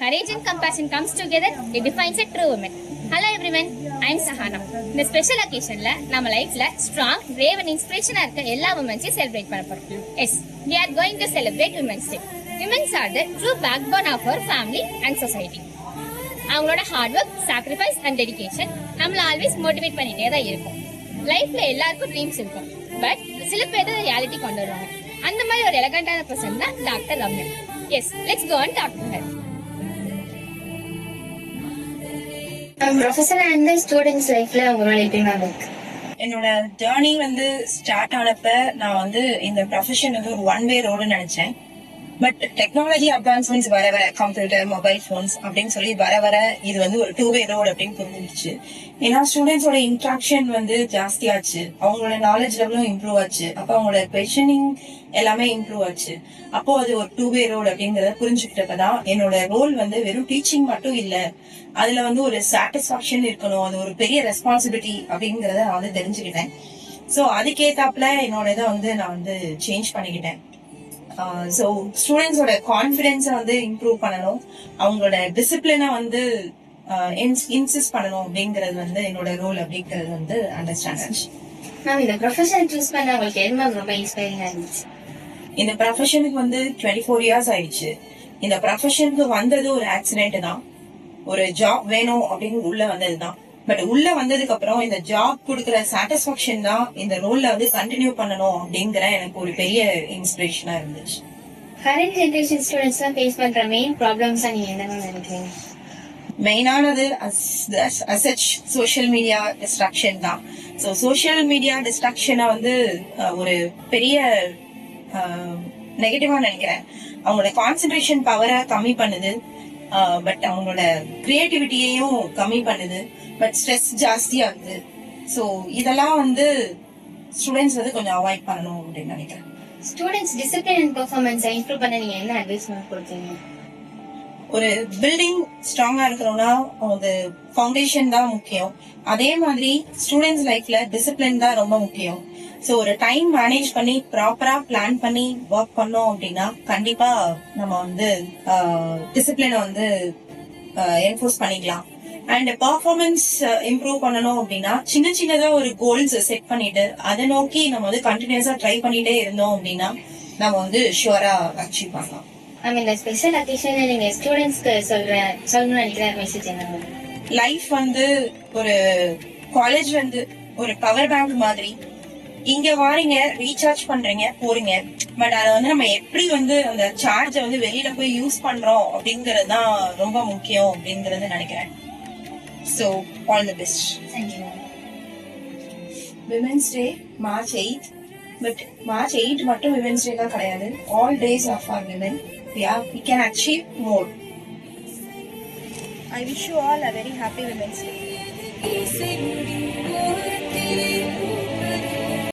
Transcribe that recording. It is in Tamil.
Courage and compassion comes together, it defines a true woman. Hello everyone, I am Sahana. இந்த ஸ்பெஷல் அக்கேஷன்ல நம்ம லைஃப்ல ஸ்ட்ராங், brave and inspirational இருக்க எல்லா womenஸையும் செலிப்ரேட் பண்ண போறோம். Yes, we are going to celebrate Women's Day. Women are the true backbone of our family and society. அவங்களோட hard work, sacrifice and dedication நம்மள ஆல்வேஸ் மோட்டிவேட் பண்ணிட்டே தான் இருக்கும். லைஃப்ல எல்லாருக்கும் ட்ரீம்ஸ் இருக்கும், பட் சில பேர் தான் ரியாலிட்டி கொண்டு வருவாங்க. அந்த மாதிரி ஒரு எலகண்டான பர்சன் தான் doctor Ramya. Yes, let's go and talk to her. Professor and students லைஃப்ல உங்களோட எப்படி இருக்கு? என்னோட ஜேர்னி ஸ்டார்ட் ஆனப்ப நான் இந்த ப்ரொஃபஷன் ஒரு ஒன் வே ரோடு நினைச்சேன். பட் டெக்னாலஜி அட்வான்ஸ்மெண்ட்ஸ் வர வர கம்ப்யூட்டர், மொபைல் போன்ஸ் அப்படின்னு சொல்லி வர வர இது ஒரு டூ வே ரோடு அப்படின்னு புரிஞ்சிருச்சு. ஏன்னா ஸ்டூடெண்ட்ஸோட இன்ட்ராக்ஷன் ஜாஸ்தி ஆச்சு, அவங்களோட நாலேஜ் லெவலும் இம்ப்ரூவ் ஆச்சு, அப்போ அவங்களோட கொஸ்டினிங் எல்லாமே இம்ப்ரூவ் ஆச்சு. அப்போ அது ஒரு டூ வே ரோடு அப்படிங்கறத புரிஞ்சுக்கிட்டப்பதான் என்னோட ரோல் வெறும் டீச்சிங் மட்டும் இல்ல, அதுல ஒரு சாட்டிஸ்பாக்சன் இருக்கணும், அது ஒரு பெரிய ரெஸ்பான்சிபிலிட்டி அப்படிங்கறத நான் தெரிஞ்சுக்கிட்டேன். சோ அதுக்கேத்தாப்புல என்னோட இதை நான் சேஞ்ச் பண்ணிக்கிட்டேன். சோ ஸ்டூடெண்ட்ஸோட கான்பிடன்ஸை இம்ப்ரூவ் பண்ணணும், அவங்களோட டிசிப்ளினை இன்சிஸ்ட் பண்ணணும் அப்படிங்கறது என்னோட ரோல் அப்படிங்கறது அண்டர்ஸ்டாண்ட் ஆச்சு. மேம், இந்த ப்ரொஃபஷன் சூஸ் பண்ண உங்களுக்கு என்ன ரொம்ப இன்ஸ்பைரிங்கா இருந்துச்சு? இந்த ப்ரொஃபஷனுக்கு 24 இயர்ஸ் ஆயிடுச்சு. இந்த ப்ரொஃபஷனுக்கு வந்தது ஒரு ஆக்சிடென்ட் தான், ஒரு ஜாப் வேணும் அப்படின்னு உள்ள வந்ததுதான். பட் உள்ள வந்ததுக்கு அப்புறம் இந்த ஜாப் கொடுக்கற சாட்டிஸ்பாக்சன் தான் இந்த ரோல்ல கண்டினியூ பண்ணணும் அப்படிங்கிற எனக்கு ஒரு பெரிய இன்ஸ்பிரேஷனா இருந்துச்சு. கரண்ட் ஜெனரேஷன் ஸ்டூடெண்ட்ஸ் தான் ஃபேஸ் பண்ற மெயின் ப்ராப்ளம்ஸ் நீங்க என்ன நினைக்கிறீங்க? மெயினானது சோஷியல் மீடியா டிஸ்ட்ராக்ஷன் தான். சோ சோஷியல் மீடியா டிஸ்ட்ராக்ஷனை ஒரு பெரிய நெகட்டிவா நினைக்கிறேன். அவங்களோட கான்சென்ட்ரேஷன் பவரை கம்மி பண்ணுது, பட் அவங்களோட கிரியேட்டிவிட்டியையும் கம்மி பண்ணுது, பட் ஸ்ட்ரெஸ் ஜாஸ்தி ஆகுது. சோ இதெல்லாம் ஸ்டூடெண்ட்ஸ் கொஞ்சம் அவாய்ட் பண்ணணும் அப்படின்னு நினைக்கிறேன். Students discipline and performance improve பண்ண நீங்க என்ன அட்வைஸ் கொடுத்தீங்க? ஒரு பில்டிங் ஸ்ட்ராங்கா இருக்கணும்னா அது ஃபவுண்டேஷன் தான் முக்கியம். அதே மாதிரி ஸ்டூடெண்ட்ஸ் லைஃப்ல டிசிப்ளின் தான் ரொம்ப முக்கியம். சோ ஒரு டைம் மேனேஜ் பண்ணி ப்ராப்பரா பிளான் பண்ணி ஒர்க் பண்ணோம் அப்படின்னா கண்டிப்பா நம்ம டிசிப்ளினை என்ஃபோர்ஸ் பண்ணிக்கலாம். அண்ட் பெர்ஃபார்மன்ஸ் இம்ப்ரூவ் பண்ணணும் அப்படின்னா சின்ன சின்னதா ஒரு கோல்ஸ் செட் பண்ணிட்டு அதை நோக்கி நம்ம கண்டினியூஸா ட்ரை பண்ணிட்டே இருந்தோம் அப்படின்னா நம்ம ஷுவரா அச்சீவ் பண்ணலாம். இந்த ஸ்பெஷல் அக்கேஷன்ல நீங்க ஸ்டூடெண்ட்ஸ்க்கு சொல்லணும்னு நினைக்கிற மெசேஜ் என்ன? லைஃப் ஒரு காலேஜ் ஒரு பவர் பேங்க் மாதிரி. இங்க வாரீங்க, ரீசார்ஜ் பண்றீங்க, போறீங்க, பட் அதை நம்ம எப்படி அந்த சார்ஜ வெளியில போய் யூஸ் பண்றோம் அப்படிங்கறது தான் ரொம்ப முக்கியம் அப்படிங்கறது நினைக்கிறேன். So all the best. Thank you. Women's Day March 8th, but March 8 மட்டும் Women's Day தான் கிடையாது. All days are for women. We can achieve more. I wish you all a very happy Women's Day.